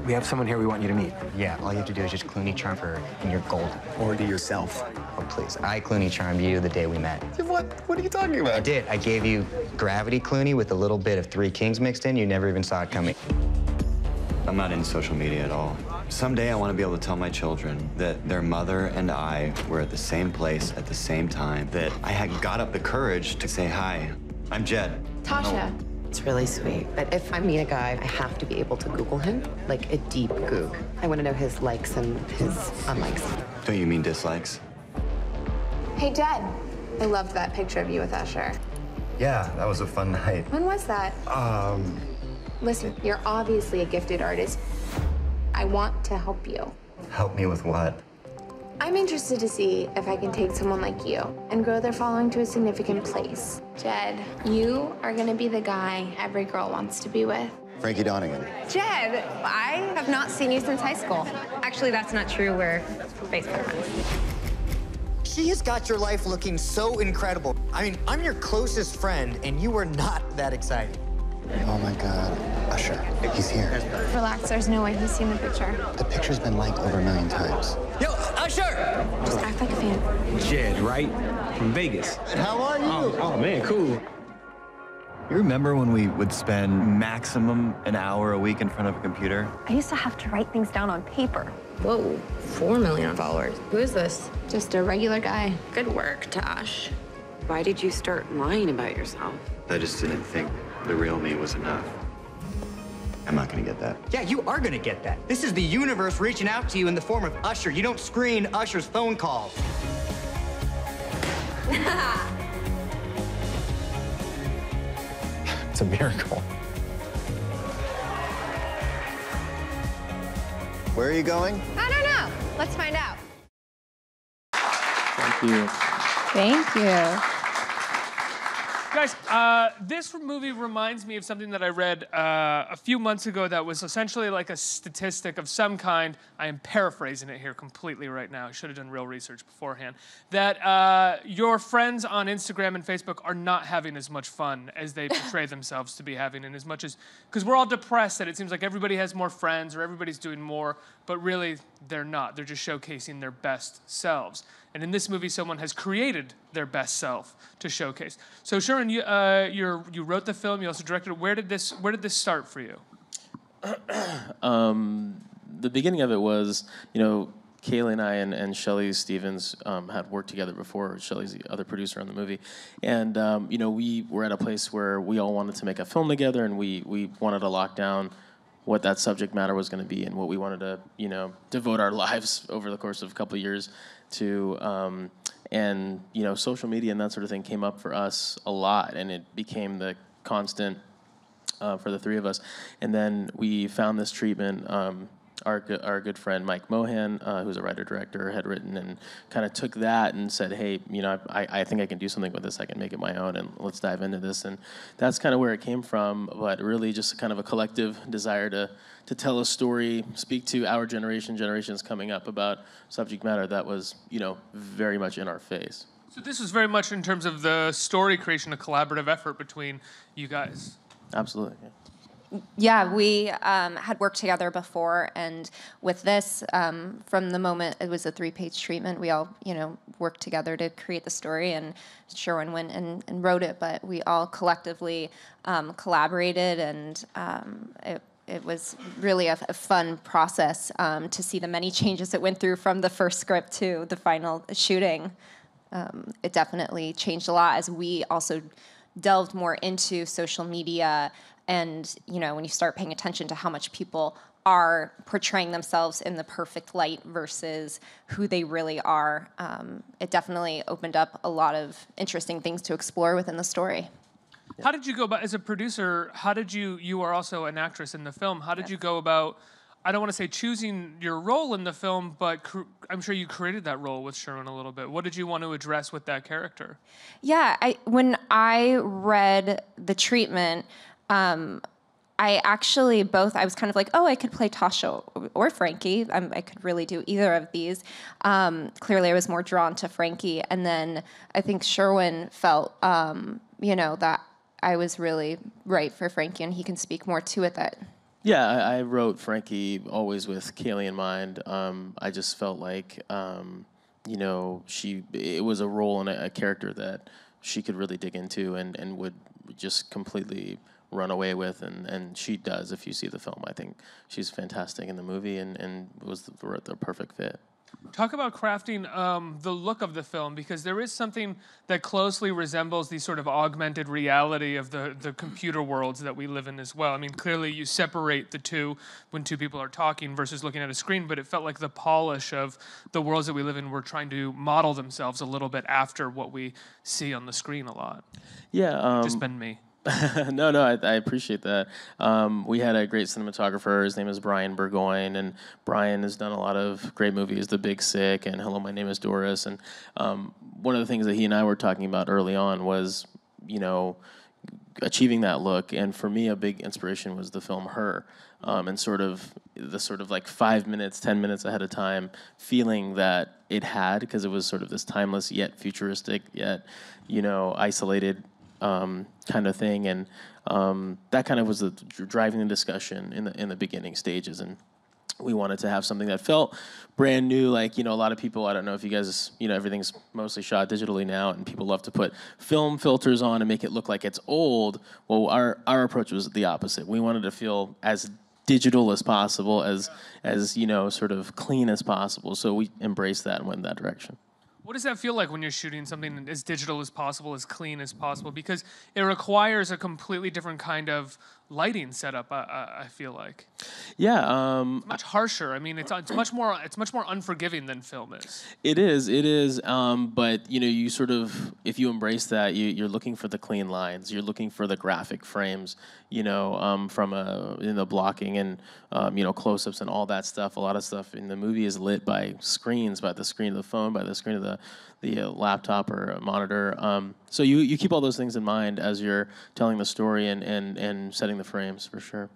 We have someone here we want you to meet. Yeah, all you have to do is just Clooney charm her, and you're golden. Or do yourself. Oh, please. I Clooney charmed you the day we met. What? What are you talking about? I did. I gave you gravity Clooney with a little bit of Three Kings mixed in. You never even saw it coming. I'm not into social media at all. Someday I want to be able to tell my children that their mother and I were at the same place at the same time, that I had got up the courage to say, hi, I'm Jed. Tasha. It's really sweet, but if I meet a guy, I have to be able to Google him, like a deep Goog. I want to know his likes and his unlikes. Don't you mean dislikes? Hey, Jed. I loved that picture of you with Usher. Yeah, that was a fun night. When was that? Listen, you're obviously a gifted artist. I want to help you. Help me with what? I'm interested to see if I can take someone like you and grow their following to a significant place. Jed, you are gonna be the guy every girl wants to be with. Frankie Donegan. Jed, I have not seen you since high school. Actually, that's not true. We're baseball friends. She has got your life looking so incredible. I mean, I'm your closest friend, and you were not that excited. Oh my God. Usher, he's here. Relax, there's no way he's seen the picture. The picture's been liked over 1 million times. Yo, Usher! Just act like a fan. Jed, right? From Vegas. How are you? Oh man, cool. You remember when we would spend maximum an hour a week in front of a computer? I used to have to write things down on paper. Whoa, 4 million followers. Who is this? Just a regular guy. Good work, Tosh. Why did you start lying about yourself? I just didn't think the real me was enough. I'm not gonna get that. Yeah, you are gonna get that. This is the universe reaching out to you in the form of Usher. You don't screen Usher's phone calls. It's a miracle. Where are you going? I don't know. Let's find out. Thank you. Thank you. Guys, this movie reminds me of something that I read a few months ago that was essentially like a statistic of some kind. I am paraphrasing it here completely right now. I should have done real research beforehand. That your friends on Instagram and Facebook are not having as much fun as they portray themselves to be having, and as much as, because we're all depressed that it seems like everybody has more friends or everybody's doing more, but really they're not. They're just showcasing their best selves. And in this movie, someone has created their best self to showcase. So, Sherwin, you wrote the film. You also directed it. Where did this start for you? The beginning of it was, Kaylee and I and Shelley Stevens had worked together before. Shelley's the other producer on the movie. And, we were at a place where we all wanted to make a film together, and we wanted to lock down what that subject matter was going to be and what we wanted to, devote our lives over the course of a couple of years to. And, social media and that sort of thing came up for us a lot, and it became the constant for the three of us. And then we found this treatment. Our good friend Mike Mohan, who's a writer-director, had written and kind of took that and said, hey, I think I can do something with this. I can make it my own, and let's dive into this. And that's kind of where it came from, but really just kind of a collective desire to tell a story, speak to our generations coming up about subject matter that was, very much in our face. So this was very much in terms of the story creation, a collaborative effort between you guys. Absolutely, yeah. Yeah, we had worked together before, and with this, from the moment it was a 3-page treatment, we all, worked together to create the story, and Sherwin went and wrote it, but we all collectively collaborated, and it was really a fun process to see the many changes it went through from the first script to the final shooting. It definitely changed a lot as we also delved more into social media. And, when you start paying attention to how much people are portraying themselves in the perfect light versus who they really are, it definitely opened up a lot of interesting things to explore within the story. How did you go about, as a producer, you are also an actress in the film, how did you go about, I don't want to say choosing your role in the film, but I'm sure you created that role with Sherwin a little bit. What did you want to address with that character? Yeah, when I read the treatment, I was kind of like, I could play Tasha or Frankie. I could really do either of these. Clearly, I was more drawn to Frankie. And then I think Sherwin felt, that I was really right for Frankie, and he can speak more to it, that Yeah, I wrote Frankie always with Kaylee in mind. I just felt like, it was a role and a character that she could really dig into and would just completely run away with, and she does. If you see the film, I think she's fantastic in the movie and was the perfect fit. Talk about crafting the look of the film, because there is something that closely resembles the sort of augmented reality of the computer worlds that we live in as well. I mean, clearly you separate the two when two people are talking versus looking at a screen, but it felt like the polish of the worlds that we live in were trying to model themselves a little bit after what we see on the screen a lot. Yeah. Just been me. No, I appreciate that. We had a great cinematographer. His name is Brian Burgoyne, and Brian has done a lot of great movies, The Big Sick and Hello, My Name is Doris. And one of the things that he and I were talking about early on was, achieving that look. And for me, a big inspiration was the film Her, and sort of like 5 minutes, 10 minutes ahead of time, feeling that it had, because it was sort of this timeless yet futuristic yet, isolated kind of thing, and that kind of was the driving the discussion in the beginning stages, and we wanted to have something that felt brand new. Like, a lot of people, I don't know if you guys, everything's mostly shot digitally now, and people love to put film filters on and make it look like it's old. Well, our approach was the opposite. We wanted to feel as digital as possible, as sort of clean as possible. So we embraced that and went in that direction. What does that feel like when you're shooting something as digital as possible, as clean as possible? Because it requires a completely different kind of lighting setup, I feel like. Yeah. Much harsher. I mean, it's much more unforgiving than film is. It is. But you sort of, if you embrace that, you're looking for the clean lines. You're looking for the graphic frames. From the blocking and close-ups and all that stuff. A lot of stuff in the movie is lit by screens, by the screen of the phone, by the screen of the laptop or monitor. So you keep all those things in mind as you're telling the story and setting the frames, for sure.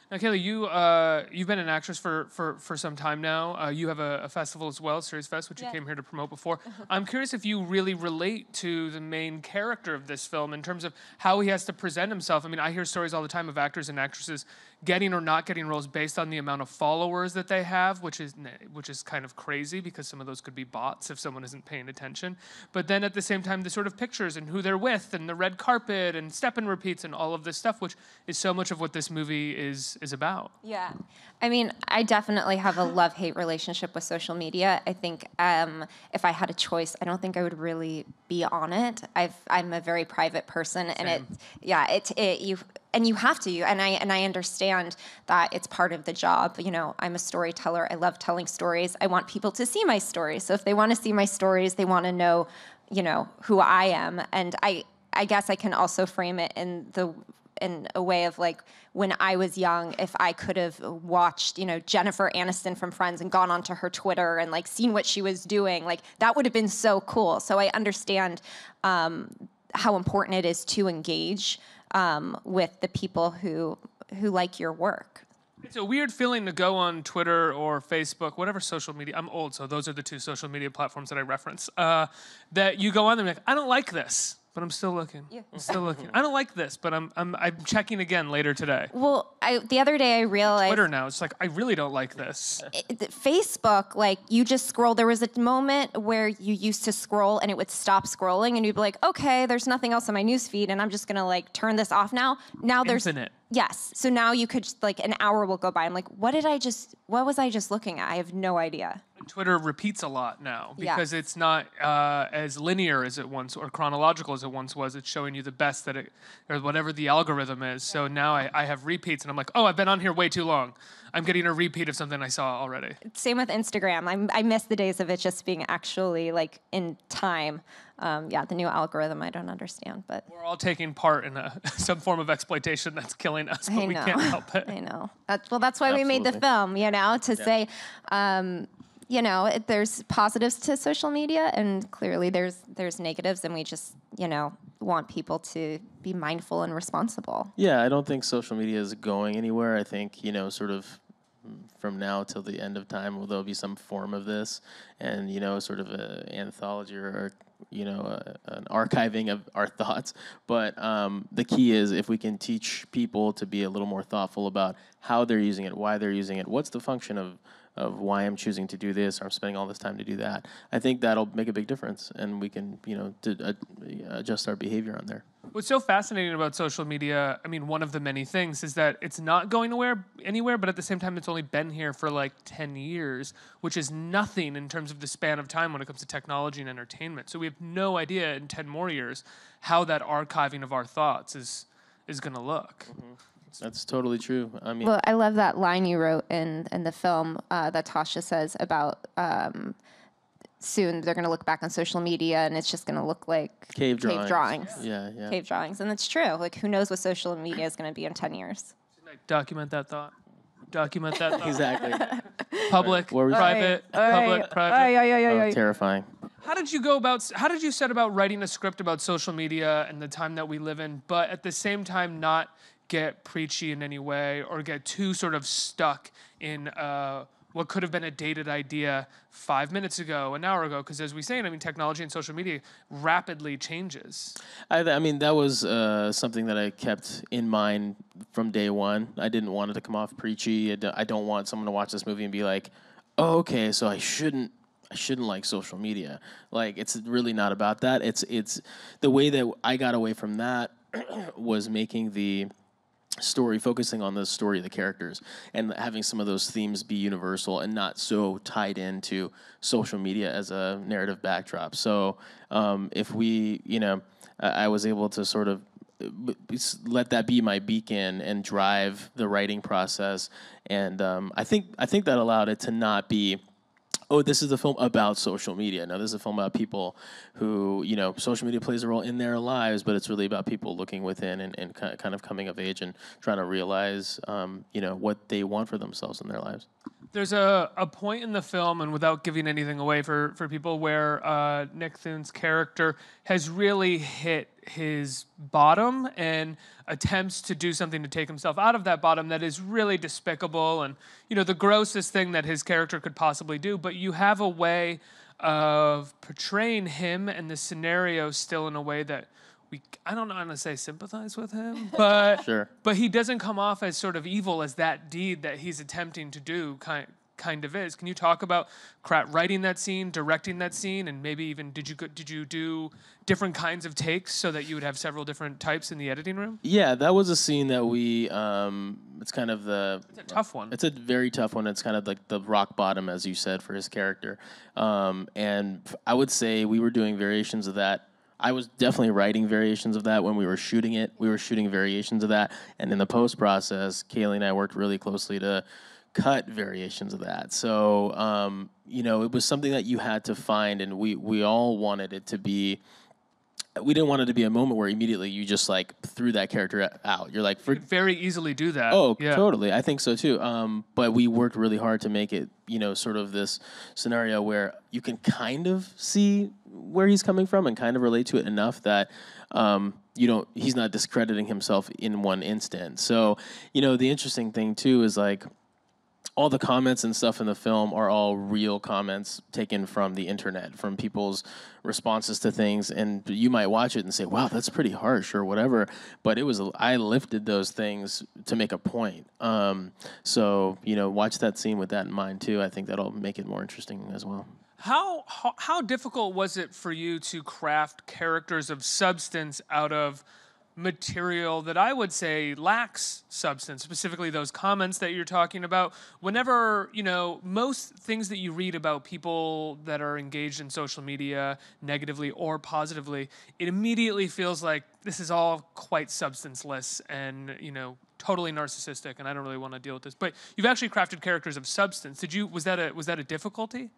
Now, Kaylee, you've been an actress for some time now. You have a festival as well, Series Fest, which you came here to promote before. I'm curious if you really relate to the main character of this film in terms of how he has to present himself. I mean, I hear stories all the time of actors and actresses getting or not getting roles based on the amount of followers that they have, which is kind of crazy, because some of those could be bots if someone isn't paying attention. But then at the same time, the sort of pictures and who they're with and the red carpet and step and repeats and all of this stuff, which is so much of what this movie is about. Yeah. I mean, I definitely have a love-hate relationship with social media. I think if I had a choice, I don't think I would really be on it. I'm a very private person, and you have to, and I understand that it's part of the job. I'm a storyteller. I love telling stories. I want people to see my stories. So if they want to see my stories, they want to know, who I am. And I guess I can also frame it in a way of like, when I was young, if I could have watched, Jennifer Aniston from Friends and gone onto her Twitter and like seen what she was doing, like that would have been so cool. So I understand how important it is to engage with the people who like your work. It's a weird feeling to go on Twitter or Facebook, whatever social media. I'm old, so those are the two social media platforms that I reference. That you go on them and like, I don't like this, but I'm still looking. Yeah. I'm still looking. I don't like this, but I'm checking again later today. Well, the other day I realized Twitter now, it's like I really don't like this. Facebook, like you just scroll. There was a moment where you used to scroll and it would stop scrolling, and you'd be like, okay, there's nothing else on my newsfeed, and I'm just gonna like turn this off now. Now there's infinite. Yes. So now you could just, like, an hour will go by. I'm like, what was I just looking at? I have no idea. Twitter repeats a lot now because it's not as linear as it once, or chronological as it once was. It's showing you the best that or whatever the algorithm is. So now I have repeats, and I'm like, oh, I've been on here way too long. I'm getting a repeat of something I saw already. Same with Instagram. I miss the days of it just being actually like in time. The new algorithm I don't understand, but we're all taking part in some form of exploitation that's killing us, but we can't help it. I know. That's why we made the film, to say, there's positives to social media, and clearly there's negatives, and we just, want people to be mindful and responsible. Yeah, I don't think social media is going anywhere. I think, sort of from now till the end of time, there'll be some form of this, and, sort of an anthology or an archiving of our thoughts. But the key is if we can teach people to be a little more thoughtful about how they're using it, why they're using it, what's the function of why I'm choosing to do this, or I'm spending all this time to do that. I think that'll make a big difference, and we can, adjust our behavior on there. What's so fascinating about social media, I mean, one of the many things is that it's not going anywhere, but at the same time, it's only been here for like 10 years, which is nothing in terms of the span of time when it comes to technology and entertainment. So we have no idea in 10 more years how that archiving of our thoughts is going to look. Mm-hmm. That's totally true. I mean, well, I love that line you wrote in the film that Tasha says about soon they're going to look back on social media and it's just going to look like cave drawings. Yeah. Yeah. Cave drawings. And it's true. Like, who knows what social media is going to be in 10 years? Document that thought. Document that thought. Exactly. Public, private, public, private. Oh, terrifying. How did you set about writing a script about social media and the time that we live in, but at the same time not get preachy in any way or get too sort of stuck in what could have been a dated idea 5 minutes ago, an hour ago? Because as we say, I mean, technology and social media rapidly changes. I mean, that was something that I kept in mind from day one. I didn't want it to come off preachy. I don't want someone to watch this movie and be like, oh, okay, so I shouldn't like social media. Like, it's really not about that. It's the way that I got away from that was making the story, focusing on the story of the characters and having some of those themes be universal and not so tied into social media as a narrative backdrop. So if we, I was able to sort of let that be my beacon and drive the writing process. And I think that allowed it to not be, oh, this is a film about social media. No, this is a film about people who, social media plays a role in their lives, but it's really about people looking within and kind of coming of age and trying to realize, what they want for themselves in their lives. There's a point in the film, and without giving anything away for people, where Nick Thune's character has really hit his bottom and attempts to do something to take himself out of that bottom that is really despicable and, the grossest thing that his character could possibly do. But you have a way of portraying him and the scenario still in a way that I don't know how to say sympathize with him, but Sure. But he doesn't come off as sort of evil as that deed that he's attempting to do kind of is. Can you talk about writing that scene, directing that scene, and maybe even did you do different kinds of takes so that you would have several different types in the editing room? Yeah, that was a scene that we. It's kind of It's a tough one. It's a very tough one. It's kind of like the rock bottom, as you said, for his character. And I would say we were doing variations of that. I was definitely writing variations of that when we were shooting it. We were shooting variations of that. And in the post process, Kaylee and I worked really closely to cut variations of that. So, it was something that you had to find, and we all wanted it to be. We didn't want it to be a moment where immediately you just like threw that character out. You're like, you could very easily do that. Oh, yeah. Totally. I think so too. But we worked really hard to make it, sort of this scenario where you can kind of see where he's coming from and kind of relate to it enough that he's not discrediting himself in one instant. So, the interesting thing too is like, all the comments and stuff in the film are all real comments taken from the internet, from people's responses to things. And you might watch it and say, wow, that's pretty harsh or whatever. But I lifted those things to make a point. So, watch that scene with that in mind too. I think that'll make it more interesting as well. How difficult was it for you to craft characters of substance out of material that I would say lacks substance, specifically those comments that you're talking about? Whenever, most things that you read about people that are engaged in social media negatively or positively, it immediately feels like this is all quite substanceless and, totally narcissistic, and I don't really want to deal with this. But you've actually crafted characters of substance. Was that a difficulty?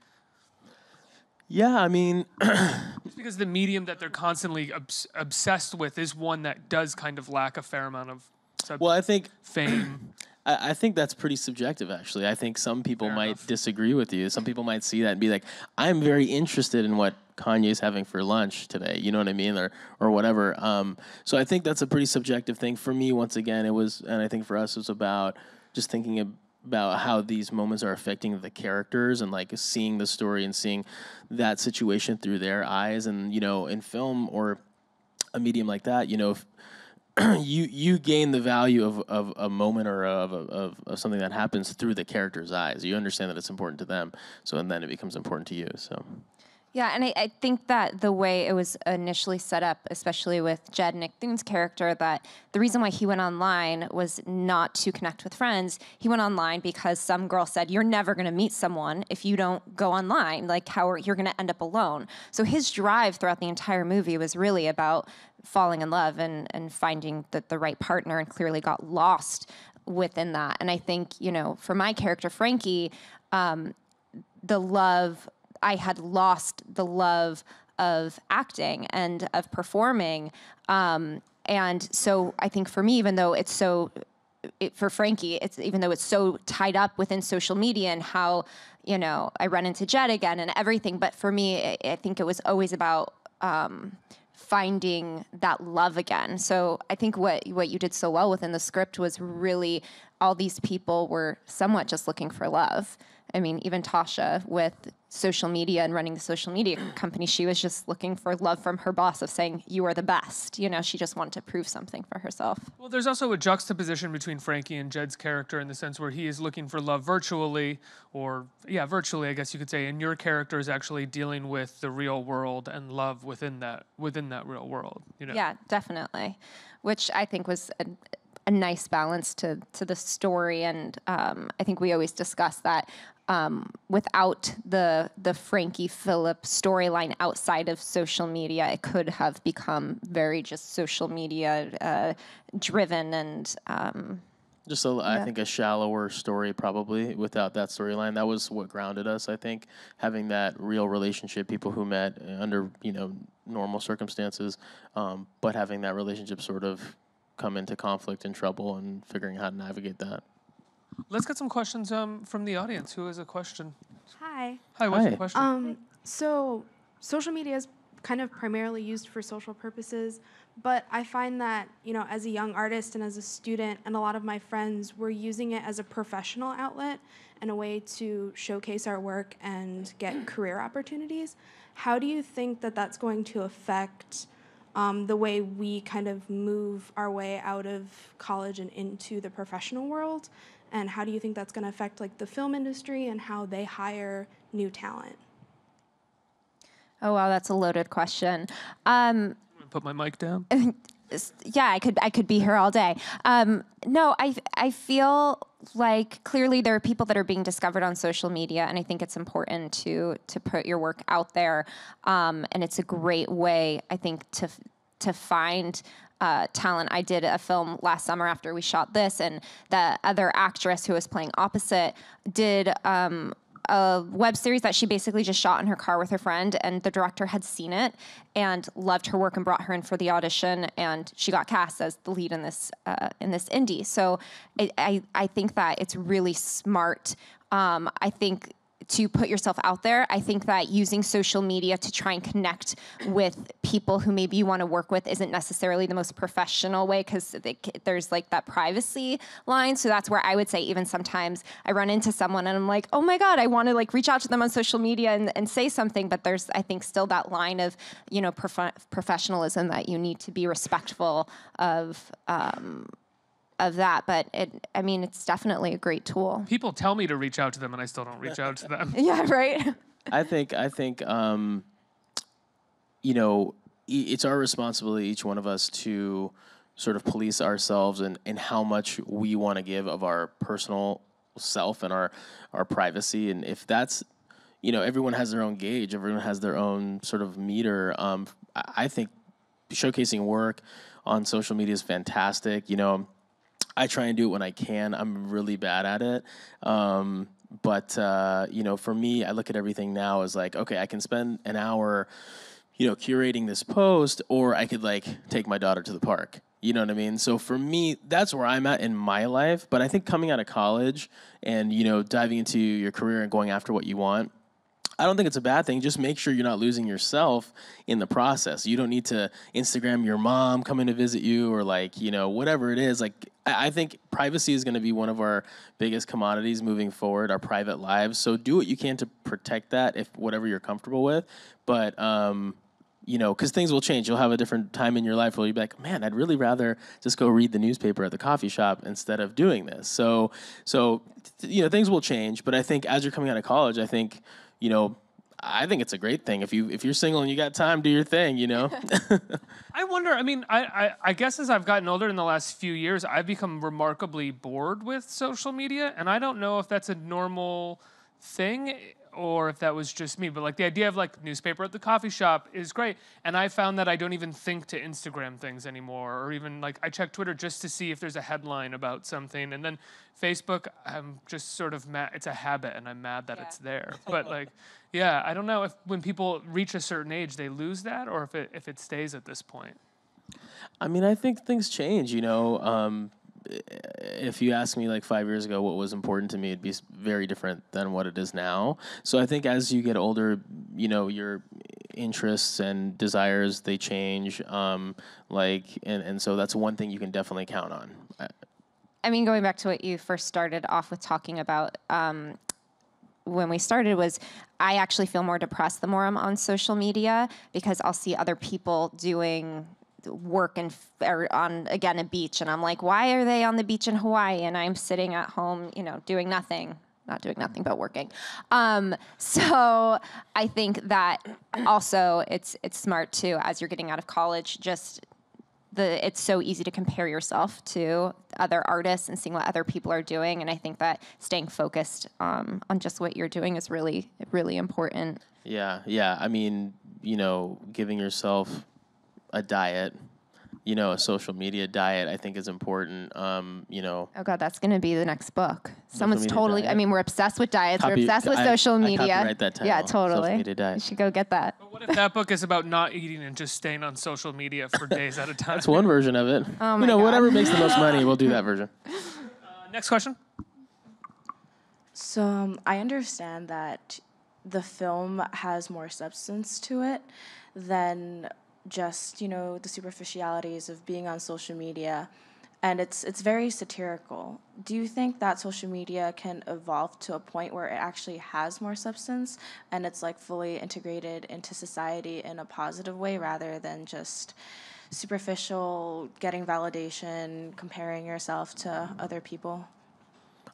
Yeah, I mean, just because the medium that they're constantly obsessed with is one that does kind of lack a fair amount of I think fame. I think that's pretty subjective, actually. I think some people might disagree with you. Some people might see that and be like, I'm very interested in what Kanye's having for lunch today. You know what I mean? Or whatever. So I think that's a pretty subjective thing. For me, once again, it was, and I think for us, it was about just thinking about how these moments are affecting the characters and like seeing the story and seeing that situation through their eyes. And, you know, in film or a medium like that, you know, if you gain the value of a moment or of something that happens through the character's eyes. You understand that it's important to them, so and then it becomes important to you. So. Yeah, and I think that the way it was initially set up, especially with Jed, Nick Thune's character, that the reason why he went online was not to connect with friends. He went online because some girl said, "You're never going to meet someone if you don't go online. Like, you're going to end up alone." So his drive throughout the entire movie was really about falling in love and finding the right partner, and clearly got lost within that. And I think, you know, for my character, Frankie, I had lost the love of acting and of performing. And so I think for me, even though for Frankie, even though it's so tied up within social media and how, you know, I run into Jed again and everything, but for me, I think it was always about finding that love again. So I think what you did so well within the script was really all these people were somewhat just looking for love. I mean, even Tasha with social media and running the social media company, she was just looking for love from her boss of saying, "You are the best." You know, she just wanted to prove something for herself. Well, there's also a juxtaposition between Frankie and Jed's character in the sense where he is looking for love virtually, virtually, I guess you could say, and your character is actually dealing with the real world and love within that real world. You know? Yeah, definitely, which I think was a nice balance to the story, and I think we always discuss that without the Frankie Phillip storyline outside of social media, it could have become very just social media driven and just I think a shallower story probably without that storyline. That was what grounded us, I think, having that real relationship, people who met under, you know, normal circumstances, but having that relationship sort of come into conflict and trouble and figuring how to navigate that. Let's get some questions from the audience. Who has a question? Hi. Hi, what's your question? So social media is kind of primarily used for social purposes, but I find that, you know, as a young artist and as a student and a lot of my friends were using it as a professional outlet and a way to showcase our work and get career opportunities. How do you think that that's going to affect the way we kind of move our way out of college and into the professional world? And how do you think that's going to affect like the film industry and how they hire new talent? Oh, wow, that's a loaded question. Put my mic down. Yeah, I could be here all day. No, I feel like clearly there are people that are being discovered on social media, and I think it's important to put your work out there. And it's a great way, I think, to find talent. I did a film last summer after we shot this, and the other actress who was playing opposite did a web series that she basically just shot in her car with her friend, and the director had seen it and loved her work and brought her in for the audition, and she got cast as the lead in this indie. So I think that it's really smart. I think to put yourself out there. I think that using social media to try and connect with people who maybe you want to work with isn't necessarily the most professional way, because there's like that privacy line. So that's where I would say even sometimes I run into someone and I'm like, oh my God, I want to like reach out to them on social media and say something. But there's, I think, still that line of, you know, professionalism that you need to be respectful of that, but I mean, it's definitely a great tool. People tell me to reach out to them, and I still don't reach out to them. Yeah, right. I think, you know, it's our responsibility, each one of us, to sort of police ourselves and how much we want to give of our personal self and our privacy. And if that's, you know, everyone has their own gauge, everyone has their own sort of meter. I think showcasing work on social media is fantastic. You know, I try and do it when I can. I'm really bad at it. But you know, for me, I look at everything now as like, okay, I can spend an hour, you know, curating this post, or I could like take my daughter to the park. You know what I mean? So for me, that's where I'm at in my life. But I think coming out of college and, you know, diving into your career and going after what you want, I don't think it's a bad thing. Just make sure you're not losing yourself in the process. You don't need to Instagram your mom coming to visit you or like, you know, whatever it is. Like, I think privacy is going to be one of our biggest commodities moving forward, our private lives. So do what you can to protect that if whatever you're comfortable with. But, you know, because things will change. You'll have a different time in your life where you'll be like, man, I'd really rather just go read the newspaper at the coffee shop instead of doing this. So you know, things will change. But I think as you're coming out of college, I think, you know, I think it's a great thing. If you're single and you got time, do your thing, you know? I wonder, I mean, I guess as I've gotten older in the last few years, I've become remarkably bored with social media. And I don't know if that's a normal thing or if that was just me, but like the idea of like newspaper at the coffee shop is great. And I found that I don't even think to Instagram things anymore, or even like I check Twitter just to see if there's a headline about something. And then Facebook, I'm just sort of mad. It's a habit and I'm mad that it's there. But like, yeah, I don't know if when people reach a certain age, they lose that or if it stays at this point. I mean, I think things change, you know. If you asked me like 5 years ago what was important to me, it'd be very different than what it is now. So I think as you get older, you know, your interests and desires, they change. And so that's one thing you can definitely count on. I mean, going back to what you first started off with talking about, when we started was I actually feel more depressed the more I'm on social media because I'll see other people doing work or on, again, a beach. And I'm like, why are they on the beach in Hawaii? And I'm sitting at home, you know, doing nothing, not doing nothing, but working. So I think that also it's smart too, as you're getting out of college, it's so easy to compare yourself to other artists and seeing what other people are doing. And I think that staying focused on just what you're doing is really, really important. Yeah. I mean, you know, giving yourself a diet, you know, a social media diet, I think is important. You know. Oh God, that's going to be the next book. Someone's totally. Diet. I mean, we're obsessed with diets. We're obsessed with social media. I copyright that title. Yeah, totally. Social media diet. You should go get that. But what if that book is about not eating and just staying on social media for days at a time? That's one version of it. Oh my you know, God. whatever makes the most money, we'll do that version. Next question. So I understand that the film has more substance to it than just, you know, the superficialities of being on social media, and it's very satirical. Do you think that social media can evolve to a point where it actually has more substance and it's like fully integrated into society in a positive way rather than just superficial, getting validation, comparing yourself to other people?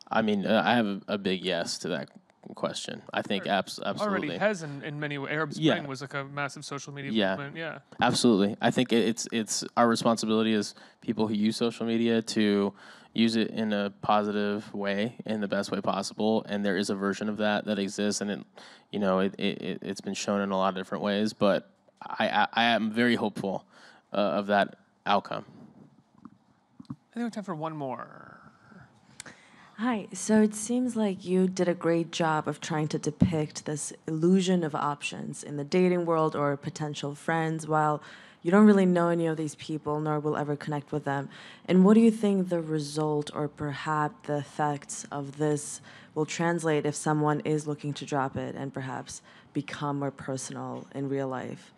I mean, I have a big yes to that question. I think absolutely. Already has in many ways. Arab Spring was like a massive social media movement. Yeah. Absolutely. I think it's our responsibility as people who use social media to use it in a positive way, in the best way possible. And there is a version of that exists, and it's been shown in a lot of different ways. But I am very hopeful of that outcome. I think we have time for one more. Hi. So it seems like you did a great job of trying to depict this illusion of options in the dating world or potential friends, while you don't really know any of these people nor will ever connect with them. And what do you think the result or perhaps the effects of this will translate if someone is looking to drop it and perhaps become more personal in real life?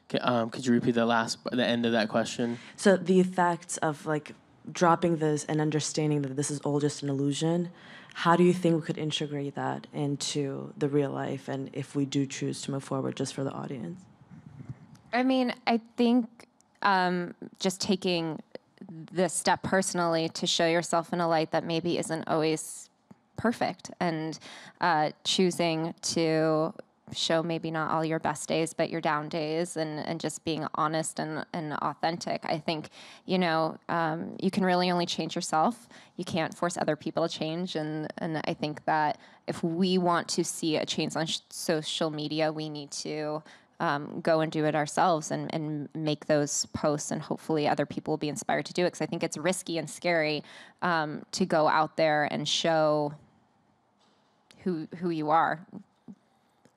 Could you repeat the end of that question? So the effects of like dropping this and understanding that this is all just an illusion, how do you think we could integrate that into the real life, and if we do choose to move forward, just for the audience? I mean, I think just taking the step personally to show yourself in a light that maybe isn't always perfect, and choosing to show maybe not all your best days, but your down days, and just being honest and authentic. I think, you can really only change yourself. You can't force other people to change. And I think that if we want to see a change on social media, we need to go and do it ourselves and make those posts, and hopefully other people will be inspired to do it. Because I think it's risky and scary to go out there and show who you are.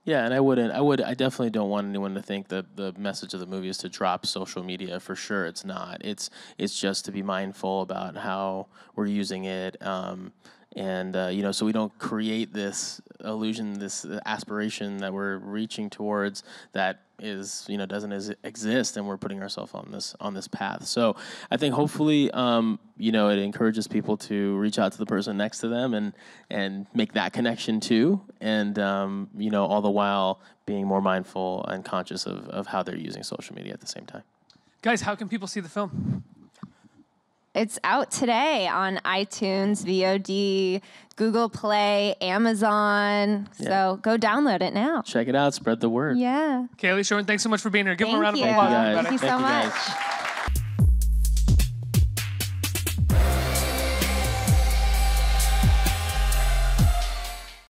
Yeah, and I definitely don't want anyone to think that the message of the movie is to drop social media. For sure, it's not. It's just to be mindful about how we're using it, so we don't create this illusion, this aspiration that we're reaching towards that is, doesn't exist, and we're putting ourselves on this path. So I think hopefully, it encourages people to reach out to the person next to them and make that connection too, and all the while being more mindful and conscious of how they're using social media at the same time. Guys, how can people see the film? It's out today on iTunes, VOD, Google Play, Amazon. Yeah. So go download it now. Check it out. Spread the word. Yeah. Kaylee, Sherwin, thanks so much for being here. Give them a round of Thank applause, you. everybody. Thank you so much.